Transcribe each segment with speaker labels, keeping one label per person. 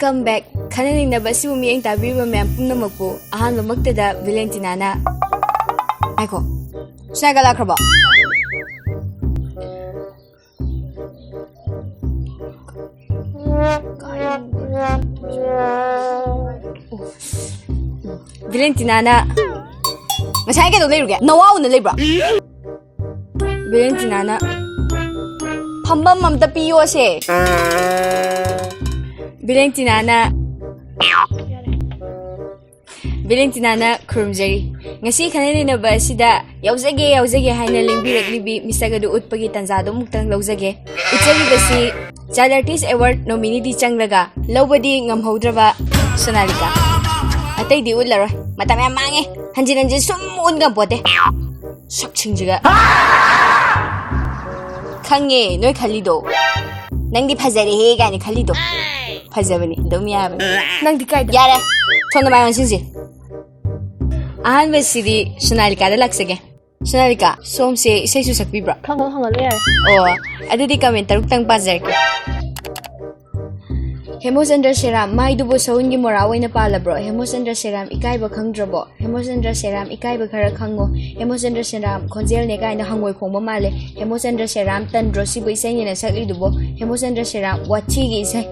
Speaker 1: Welcome back. Khanna neinaba sibu miyeng tabiriba mayam pumnamakpu ahanbamaktada Valentinana. Aiko. Snaga lakraba. Valentinana. Masaya ka leruge. Nawa una lebra. Valentinana. Pambam mamta piyo se. Valentinana kurumjari. Ngasi Khanna neinaba sida yauzage haina lingbiraklibi misagadu utpagi tanzado muktang lauzage. Utjari basi Child Artist Award nominee di changlaga lawbadi ngamhaudraba Sonalika. Atay di ularoi. Matam yam mange. Hanjin sum unga bote. Sakchingjiga. Khange noi khalido. Nangdi phajare he gaini khalido. Phajabani dum yabani. Nangdi kaida. Yare. Thona mai onsinsi. Ahan basidi Sonalika da laksage. Sonalika, somse isai su sakbibra.
Speaker 2: Khangol yare.
Speaker 1: Oh, adudi comment taruk tang pajarke. Hemosandra Seram, mai dubo saungi mora waina pala bro. Hemosandra Seram ikaiba khangdrabo. Hemosandra Seram ikaiba khara khango. Hemosandra Seram khonjel ne kaina hangoi khongba male. Hemosandra Seram tandro sibu isai ne sakli dubo. Hemosandra Seram wachi gi isai.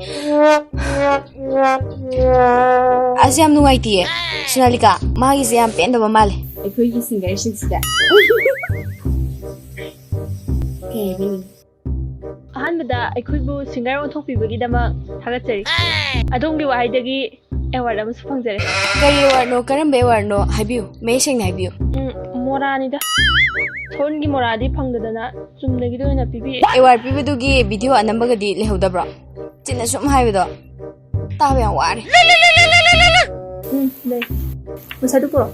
Speaker 1: Asiam nuaiti. Sonalika, magi se am penda male. Ekoi gi singer sida. Okay, bini.
Speaker 2: Ahanbada aikuibu singer on thokpibagi dama thagatsari adongbi waidagi award amasu phangzare
Speaker 1: kari warno karambe warno habiu me sengna habiu
Speaker 2: morani da thongi moradi phangdadana chumnagi doina pibi
Speaker 1: award pibidugi video anambagadi lehodabra tinna sum haibido tabe yan wari
Speaker 2: le musadu pro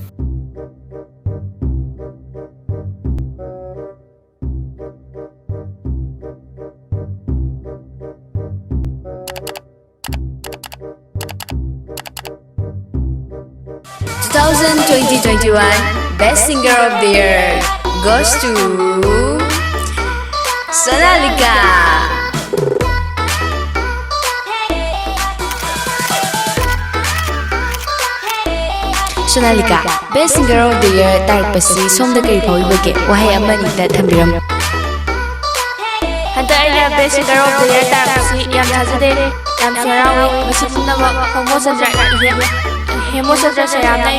Speaker 1: 2020-21 Best Singer of the Year goes to Sonalika. Sonalika, Best Singer of the Year tarikpasi somda kari phawibage wahai amani da thambiram.
Speaker 2: Hanta aina Best Singer of the Year tarikpasi yam thajade yam sarawi masipnaba homosandra Hemosandra Seramna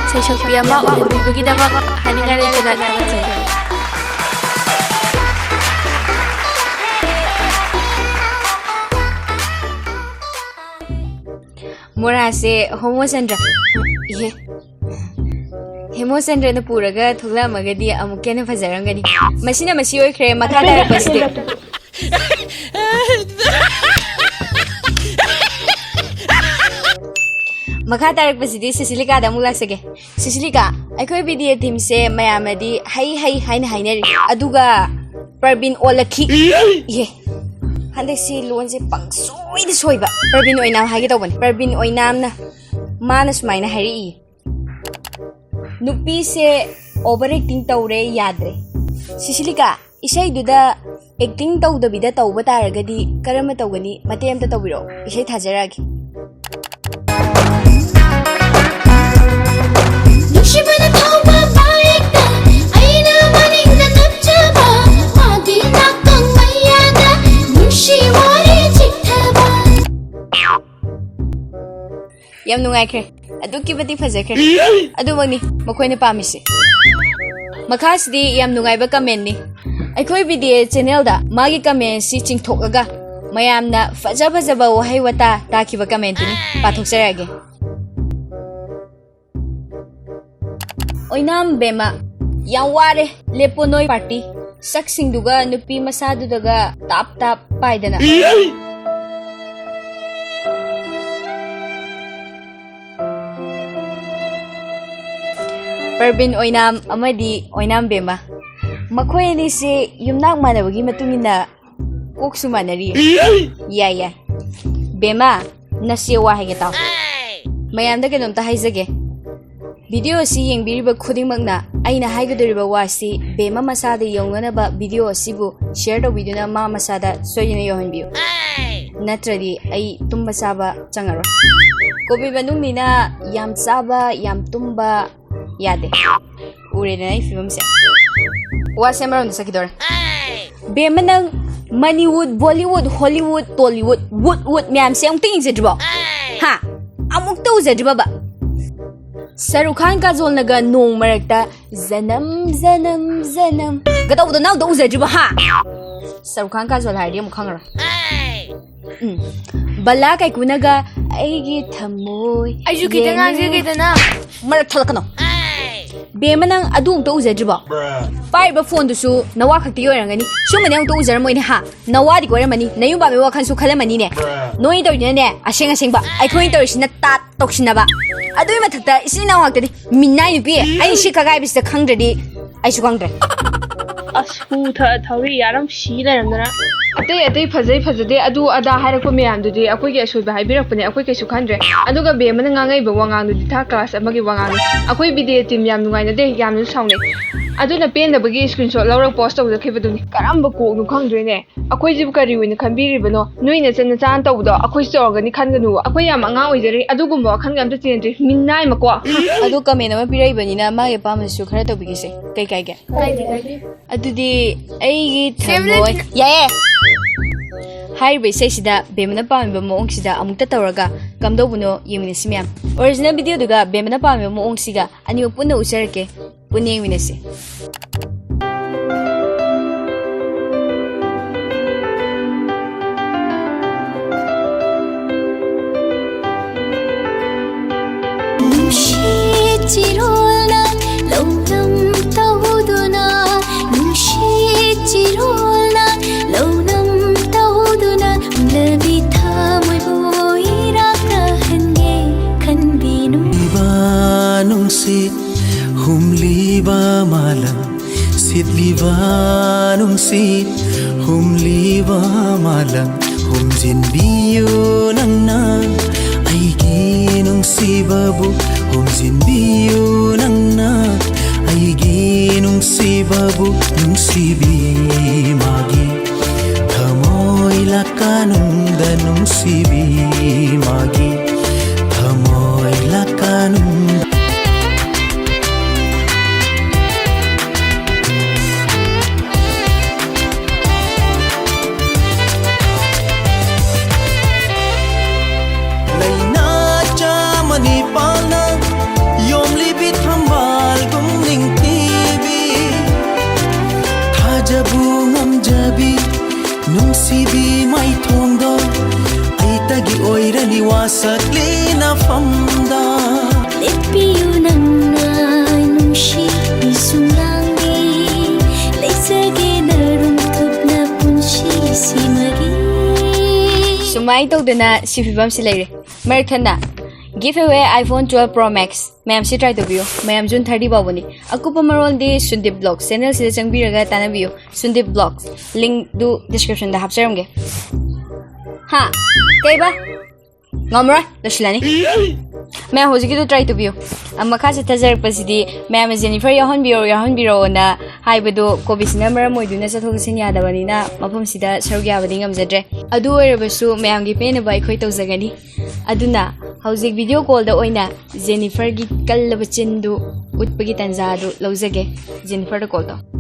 Speaker 2: sai shakti ama ubibagi dama haningare kana thagatsari
Speaker 1: Morase Homosandra Ye Hemosandra na puraga thugla magadi amukena fajarangani masina masi oikre makha darapaside Makha tarikpasidi Sisilika da mulaksage Sisilika aikoi video theme se mayamadi hai haina hainari aduga Parvin olakhi ye handesi lonse pangsoi soiba Parvin oinam haige tawbani Parvin oinamna mana sumaina hari nupi se overacting tawre yadre Sisilika isai duda acting tawdabida tawba taragadi karama tawgani mate amta tawbiro isai thajaragi
Speaker 3: Shibana thawba baikta aina maninga napchaba magi nakang mayada nushi wari chithaba
Speaker 1: Yam nungaikre aduki bati fajakre adumani makoina pamise makhasdi yam nungaiba comment ni aikoi video channel da magi comment si chingthokaga mayamna fajaba wahai wata takiba comment ni pathokjarage Oinam bema yang ware leponoi party saksing duga nupi masadu daga tap paidana Parvin oinam amadi oinam bema makhoi ni se yumnak manabagi matungina koksu manari ya bema nasi wahe geta mayamda kenom ta haizage Video si yang biriba khuding magna aina haigadoriba wasi bema masada yonganaba video sibu share do video na ma masada soyina yohanbiu नत्रदी आई तुम्बा चाबा चंगरो कोबी बनुंगनिना याम चाबा याम तुम्बा यादे उरेना आई film से वासे मरन सकिदोर बेमनंग Maniwood Bollywood Hollywood Tollywood wood मैम से अंतिंग जद्रबो हा अमुक तो जद्रबा शाहरुख खान का जोल नगा नोंग मरकता जन्म जन्म जन्म गतौदो नाउ दो जद्रबा हा शाहरुख खान का जोल हाइडी मुखंगरा बल्ला कैकुनगा आइगी थमोय
Speaker 2: आइजु कितना आजे कितना
Speaker 1: मरक थलकनो बेमनंग अदुंग तो उजद्रबो पाइबा फोन दुसु नवा खक्ति ओरंगनी सुमने तो उजरमोइने हा नवादी कोरमनी नयुबा बे वखन सु खलमनी ने नोइ तोइने ने असेंग असेंगबा आइखोइन तोइसिना ता तोक्सिनाबा अदुइ मथक्ता इसिना वाक्तदि मिन्नाइ नुपि आइ शिखा गाइबिसता खंगद्रदि आइसु खंगद्रे
Speaker 2: असु थौरी यारम सी लरमदना
Speaker 4: अतै अतै फजै फजदे अदु अदा हारको म्यामदुदि अखोइगे असोइबा हाइबिरकपने अखोइ कैसु खंद्रे अदुगा बेमना ngangai वांगांगदुदि था क्लास अमगी वांगांग अखोइ वीडियो टीम याम नुगाइनदे यामनु साउने अदुना पेनदबगी स्क्रीनशॉट लौरक पोस्ट तौजखिबदुनि करम्ब कोगनु खंद्रेने अखोइ जिब करि उइना खंबिरिबनो नुइना चन चान तौबदो अखोइ चोरगनि खनगनु अखोइ याम अंगा ओइजरि अदुगुम्बो खनगा अमता चेंद्रि मिन्नाइ मको
Speaker 1: अदु कमेन्ट अमा पिराइबनिना मागे पामसु खरा तौबिगिसे कई काइगे अदुदि एइगी थमोय याए हाइबे सेसिदा बेमना पामिबा मोंगसिदा अमुक्ता तौरगा कमदोबुनो येमिनेसि म्याम ओरिजिनल वीडियो दुगा बेमना पामिबा मोंगसिगा अनियो पुन्ना उचरके पुन्ना येमिनेसि
Speaker 3: चिरोलना लौनम तौदुना नुशी चिरोलना लौनम तौदुना लबि थामोइबो इराकहन्गे खनबिनु
Speaker 5: nungsit humliba malam sitliba nungsit humliba malam humjin biyo nangna aigi nungsibabu humjin biyo nangna aigi nungsibabu nungsibi magi thamoy lakanunda nungsibi magi thamoy lakanunda nungsibi mai thongdo aitagi oirani wasaklina famda
Speaker 3: lepiu nangna nushi isungangi leisage narum thupna punshi simagi
Speaker 1: sumai tawdana sifibam si leire merthana giveaway iPhone 12 Pro Max ma'am से try तौबियो ma'am जून 30 बाबुनी अकुप मरोल दे सुंदीप blogs channel से चंगबिरगा तानबियो सुंदीप blogs link दु description दा हापचरमगे हां कइबा ngomra lashilani मैं होजिकी तो try तौबियो अमखा से तजरक पसिदी ma'am Jennifer याहन बिरो ना हाइबदो कोबिसना मरम मोइदुना चथोगसिन यादबनिना मफमसिदा सरग्याबदि ngamjadre adu oirabsu मैम गी पेनबा अखोइ तौजगनी अदुना हौजिक वीडियो कॉल दा ओइना जेनिफर गी कल्लब चिंदु उत्पगी तंजादु लौजगे जेनिफर दा कॉल दो